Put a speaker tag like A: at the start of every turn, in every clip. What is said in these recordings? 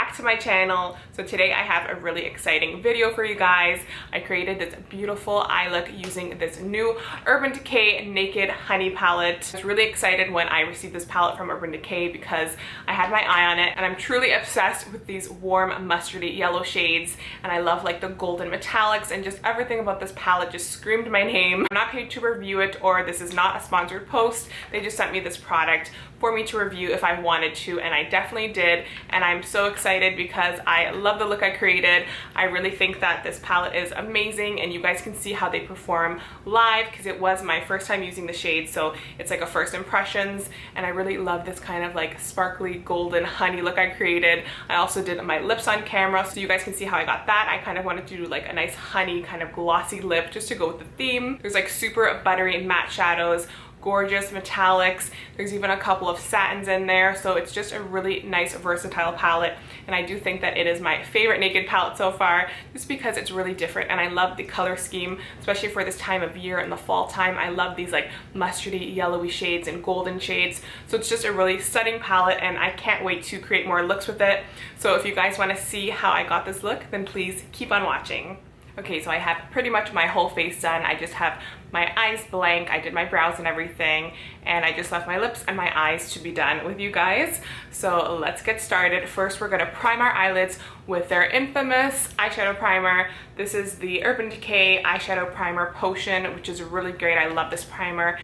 A: back to my channel. So today I have a really exciting video for you guys. I created this beautiful eye look using this new Urban Decay Naked Honey palette. I was really excited when I received this palette from Urban Decay because I had my eye on it and I'm truly obsessed with these warm mustardy yellow shades, and I love like the golden metallics, and just everything about this palette just screamed my name. I'm not paid to review it, or this is not a sponsored post. They just sent me this product for me to review if I wanted to, and I definitely did, and I'm so excited because I love the look I created. I really think that this palette is amazing, and you guys can see how they perform live because it was my first time using the shade, so it's like a first impressions, and I really love this kind of like sparkly golden honey look I created. I also did my lips on camera so you guys can see how I got that. I kind of wanted to do like a nice honey kind of glossy lip just to go with the theme. There's like super buttery matte shadows, gorgeous metallics. There's even a couple of satins in there, so it's just a really nice versatile palette, and I do think that it is my favorite naked palette so far just because it's really different, and I love the color scheme, especially for this time of year in the fall time. I love these like mustardy yellowy shades and golden shades, so it's just a really stunning palette, and I can't wait to create more looks with it. So if you guys want to see how I got this look, then please keep on watching. Okay, so I have pretty much my whole face done. I just have my eyes blank. I did my brows and everything, and I just left my lips and my eyes to be done with you guys. So let's get started. First, we're gonna prime our eyelids with their infamous eyeshadow primer. This is the Urban Decay Eyeshadow Primer Potion, which is really great. I love this primer.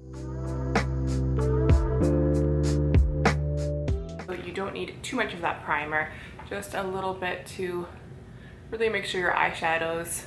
A: So you don't need too much of that primer, just a little bit to really make sure your eyeshadows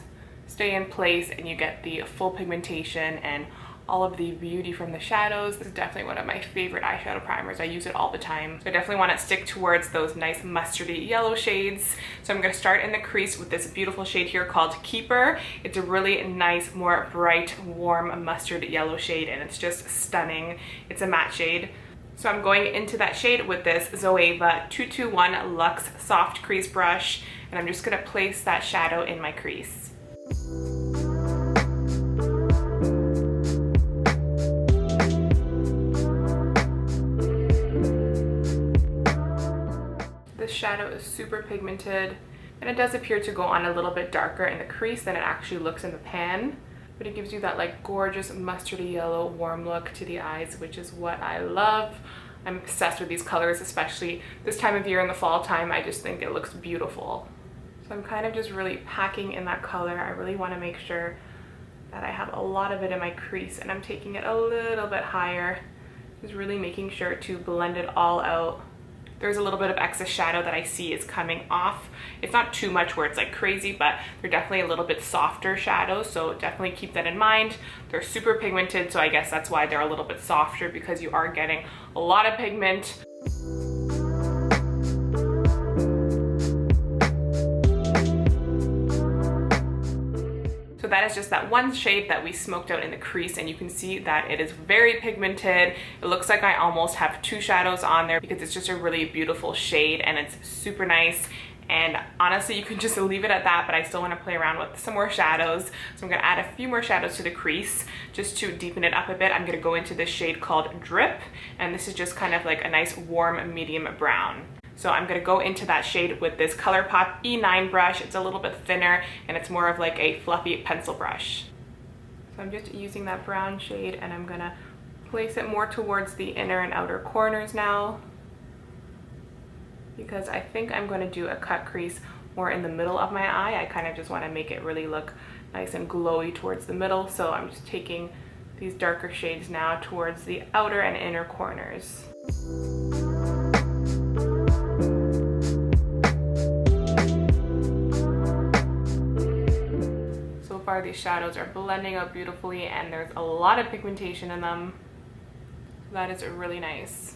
A: stay in place and you get the full pigmentation and all of the beauty from the shadows. This is definitely one of my favorite eyeshadow primers. I use it all the time. So I definitely want to stick towards those nice mustardy yellow shades. So I'm going to start in the crease with this beautiful shade here called Keeper. It's a really nice, more bright, warm mustard yellow shade, and it's just stunning. It's a matte shade. So I'm going into that shade with this Zoeva 221 Luxe Soft Crease Brush, and I'm just going to place that shadow in my crease. This shadow is super pigmented, and it does appear to go on a little bit darker in the crease than it actually looks in the pan, but it gives you that like gorgeous mustardy yellow warm look to the eyes, which is what I love. I'm obsessed with these colors, especially this time of year in the fall time. I just think it looks beautiful. So I'm kind of just really packing in that color. I really want to make sure that I have a lot of it in my crease, and I'm taking it a little bit higher, just really making sure to blend it all out. There's a little bit of excess shadow that I see is coming off. It's not too much where it's like crazy, but they're definitely a little bit softer shadows, so definitely keep that in mind. They're super pigmented, so I guess that's why they're a little bit softer, because you are getting a lot of pigment. So that is just that one shade that we smoked out in the crease, and you can see that it is very pigmented. It looks like I almost have two shadows on there because it's just a really beautiful shade and it's super nice. And honestly, you can just leave it at that, but I still want to play around with some more shadows. So I'm going to add a few more shadows to the crease just to deepen it up a bit. I'm going to go into this shade called Drip, and this is just kind of like a nice warm medium brown. So I'm going to go into that shade with this ColourPop E9 brush. It's a little bit thinner and it's more of like a fluffy pencil brush. So I'm just using that brown shade, and I'm going to place it more towards the inner and outer corners now, because I think I'm going to do a cut crease more in the middle of my eye. I kind of just want to make it really look nice and glowy towards the middle. So I'm just taking these darker shades now towards the outer and inner corners. So far these shadows are blending out beautifully, and there's a lot of pigmentation in them. That is really nice.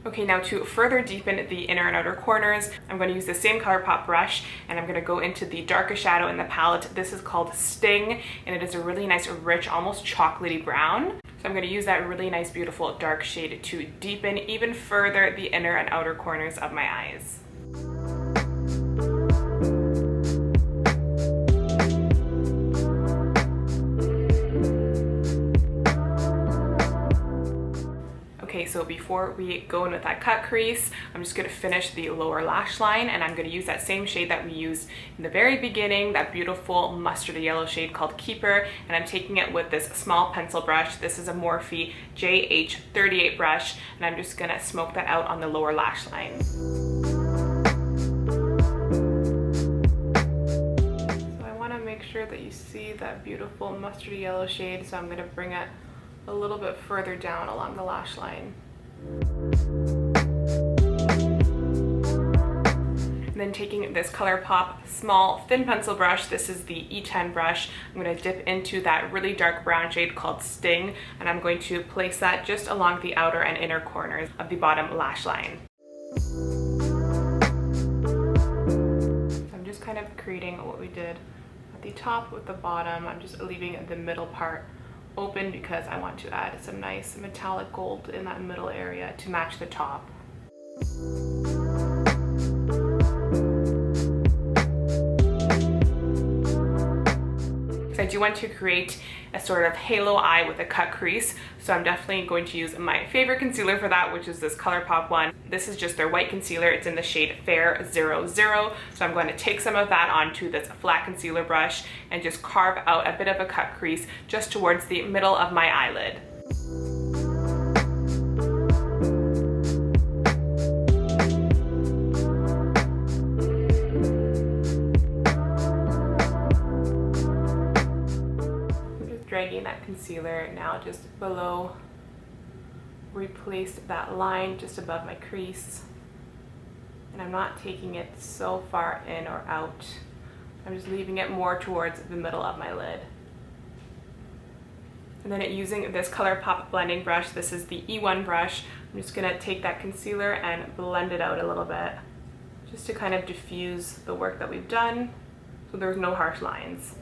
A: Okay, now to further deepen the inner and outer corners, I'm going to use the same ColourPop brush, and I'm going to go into the darkest shadow in the palette. This is called Sting, and it is a really nice, rich, almost chocolatey brown. So I'm going to use that really nice, beautiful dark shade to deepen even further the inner and outer corners of my eyes. so before we go in with that cut crease, I'm just gonna finish the lower lash line, and I'm gonna use that same shade that we used in the very beginning, that beautiful mustard yellow shade called Keeper, and I'm taking it with this small pencil brush. This is a Morphe JH38 brush, and I'm just gonna smoke that out on the lower lash line. So I wanna make sure that you see that beautiful mustard yellow shade, so I'm gonna bring it a little bit further down along the lash line. And then taking this ColourPop small thin pencil brush, this is the E10 brush, I'm going to dip into that really dark brown shade called Sting, and I'm going to place that just along the outer and inner corners of the bottom lash line. I'm just kind of creating what we did at the top with the bottom. I'm just leaving the middle part open because I want to add some nice metallic gold in that middle area to match the top. So I do want to create a sort of halo eye with a cut crease, so I'm definitely going to use my favorite concealer for that, which is this ColourPop one. This is just their white concealer. It's in the shade Fair 00. So I'm going to take some of that onto this flat concealer brush and just carve out a bit of a cut crease just towards the middle of my eyelid. Dragging that concealer now just below, replace that line just above my crease, and I'm not taking it so far in or out. I'm just leaving it more towards the middle of my lid. And then using this ColourPop blending brush, this is the E1 brush, I'm just gonna take that concealer and blend it out a little bit just to kind of diffuse the work that we've done so there's no harsh lines.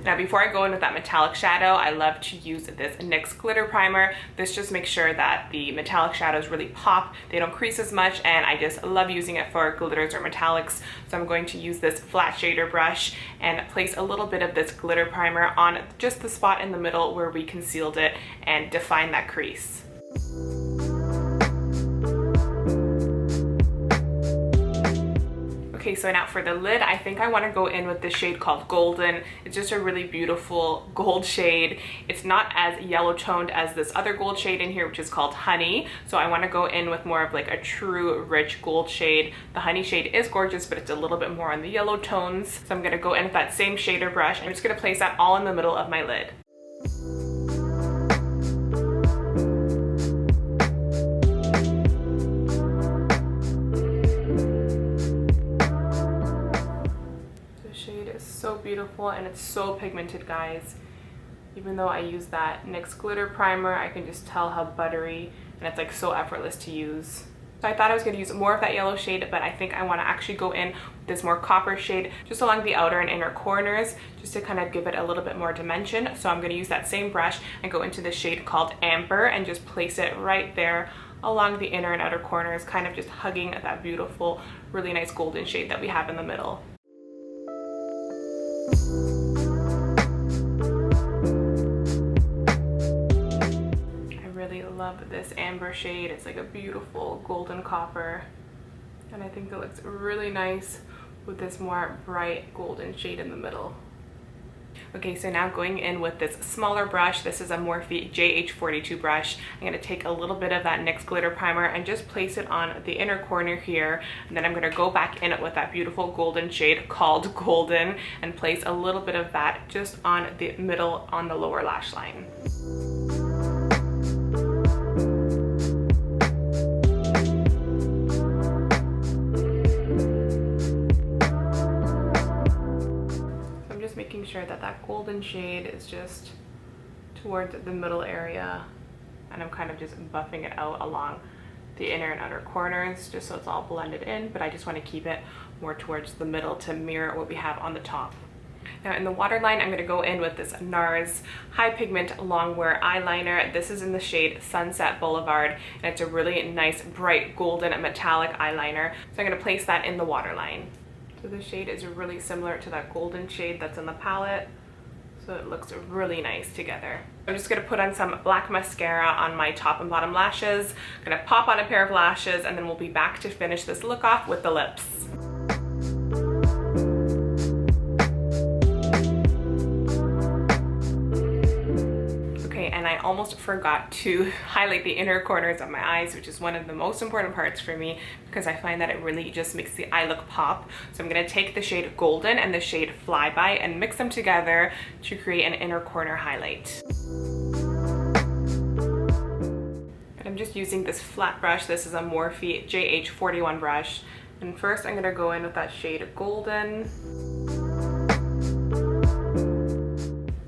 A: Now before I go in with that metallic shadow, I love to use this NYX glitter primer. This just makes sure that the metallic shadows really pop, they don't crease as much, and I just love using it for glitters or metallics. So I'm going to use this flat shader brush and place a little bit of this glitter primer on just the spot in the middle where we concealed it and define that crease. Okay, so now for the lid, I think I want to go in with this shade called Golden. It's just a really beautiful gold shade. It's not as yellow toned as this other gold shade in here, which is called Honey. So I want to go in with more of like a true rich gold shade. The Honey shade is gorgeous, but it's a little bit more on the yellow tones. So I'm going to go in with that same shader brush. I'm just going to place that all in the middle of my lid. So beautiful, and it's so pigmented, guys. Even though I use that NYX glitter primer, I can just tell how buttery, and it's like so effortless to use. So I thought I was going to use more of that yellow shade, but I think I want to actually go in with this more copper shade just along the outer and inner corners just to kind of give it a little bit more dimension. So I'm going to use that same brush and go into the shade called Amber and just place it right there along the inner and outer corners, kind of just hugging that beautiful, really nice golden shade that we have in the middle. I really love this amber shade. It's like a beautiful golden copper, and I think it looks really nice with this more bright golden shade in the middle. Okay, so now going in with this smaller brush, this is a Morphe JH42 brush. I'm going to take a little bit of that NYX glitter primer and just place it on the inner corner here, and then I'm going to go back in it with that beautiful golden shade called Golden and place a little bit of that just on the middle on the lower lash line. Making sure that that golden shade is just towards the middle area, and I'm kind of just buffing it out along the inner and outer corners just so it's all blended in, but I just want to keep it more towards the middle to mirror what we have on the top. Now in the waterline, I'm going to go in with this NARS High Pigment Longwear Eyeliner. This is in the shade Sunset Boulevard, and it's a really nice bright golden metallic eyeliner. So I'm going to place that in the waterline. So the shade is really similar to that golden shade that's in the palette. So it looks really nice together. I'm just gonna put on some black mascara on my top and bottom lashes. I'm gonna pop on a pair of lashes and then we'll be back to finish this look off with the lips. And I almost forgot to highlight the inner corners of my eyes, which is one of the most important parts for me because I find that it really just makes the eye look pop. So I'm going to take the shade Golden and the shade Flyby and mix them together to create an inner corner highlight. And I'm just using this flat brush. This is a Morphe JH41 brush. And first I'm going to go in with that shade Golden.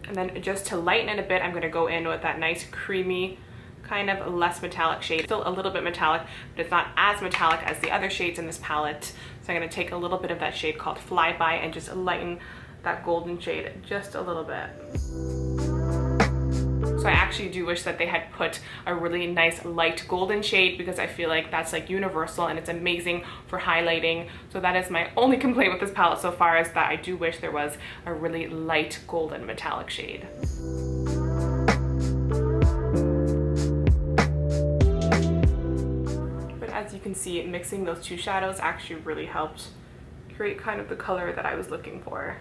A: And then just to lighten it a bit, I'm gonna go in with that nice creamy, kind of less metallic shade. Still a little bit metallic, but it's not as metallic as the other shades in this palette. So I'm gonna take a little bit of that shade called Flyby and just lighten that golden shade just a little bit. So I actually do wish that they had put a really nice light golden shade because I feel like that's like universal and it's amazing for highlighting. So that is my only complaint with this palette so far, is that I do wish there was a really light golden metallic shade. But as you can see, mixing those two shadows actually really helped create kind of the color that I was looking for.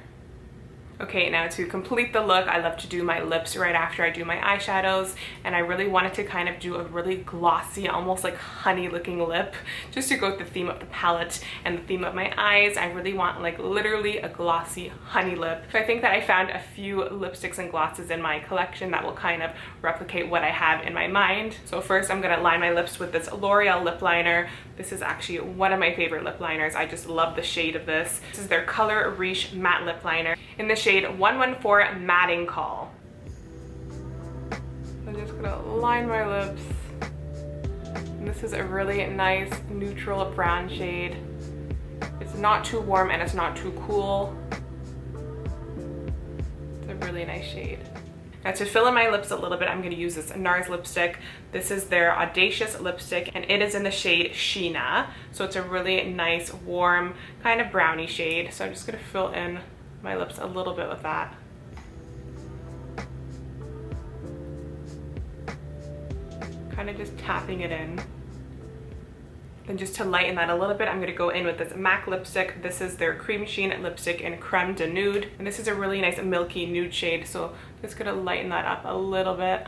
A: Okay, now to complete the look, I love to do my lips right after I do my eyeshadows, and I really wanted to kind of do a really glossy, almost like honey looking lip, just to go with the theme of the palette and the theme of my eyes. I really want like literally a glossy honey lip. So I think that I found a few lipsticks and glosses in my collection that will kind of replicate what I have in my mind. So first I'm gonna line my lips with this L'Oreal lip liner. This is actually one of my favorite lip liners. I just love the shade of this. This is their Color Riche matte lip liner in the shade 114 Matting Call. I'm just gonna line my lips. And this is a really nice neutral brown shade. It's not too warm and it's not too cool. It's a really nice shade. Now to fill in my lips a little bit, I'm going to use this NARS lipstick. This is their Audacious lipstick and it is in the shade Sheena. So it's a really nice, warm, kind of browny shade. So I'm just going to fill in my lips a little bit with that. Kind of just tapping it in. Then just to lighten that a little bit, I'm going to go in with this M.A.C lipstick. This is their Cremesheen lipstick in Crème de Nude. And this is a really nice milky nude shade. So just going to lighten that up a little bit.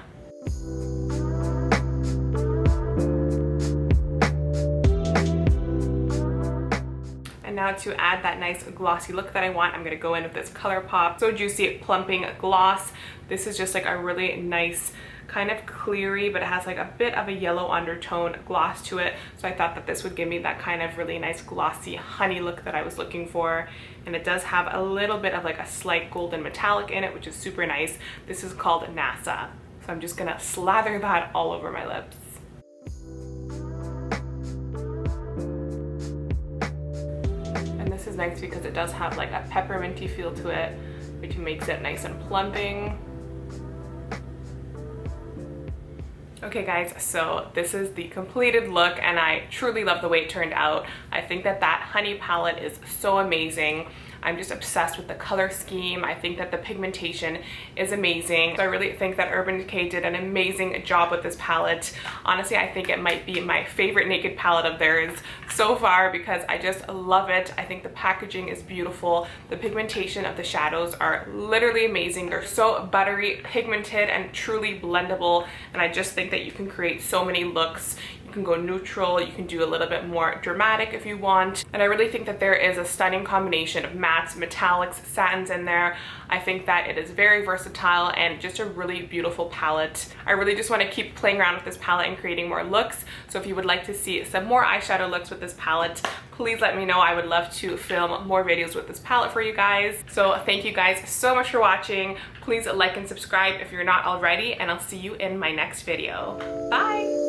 A: And now to add that nice glossy look that I want, I'm going to go in with this ColourPop So Juicy Plumping Gloss. This is just like a really nice, kind of cleary, but it has like a bit of a yellow undertone gloss to it. So I thought that this would give me that kind of really nice glossy honey look that I was looking for. And it does have a little bit of like a slight golden metallic in it, which is super nice. This is called NASA. So I'm just gonna slather that all over my lips. And this is nice because it does have like a pepperminty feel to it, which makes it nice and plumping. Okay guys, so this is the completed look and I truly love the way it turned out. I think that that honey palette is so amazing. I'm just obsessed with the color scheme. I think that the pigmentation is amazing. So I really think that Urban Decay did an amazing job with this palette. Honestly, I think it might be my favorite naked palette of theirs so far because I just love it. I think the packaging is beautiful. The pigmentation of the shadows are literally amazing. They're so buttery, pigmented, and truly blendable. And I just think that you can create so many looks. You can go neutral, you can do a little bit more dramatic if you want. And I really think that there is a stunning combination of mattes, metallics, satins in there. I think that it is very versatile and just a really beautiful palette. I really just want to keep playing around with this palette and creating more looks. So if you would like to see some more eyeshadow looks with this palette, please let me know. I would love to film more videos with this palette for you guys. So thank you guys so much for watching. Please like and subscribe if you're not already, and I'll see you in my next video. Bye!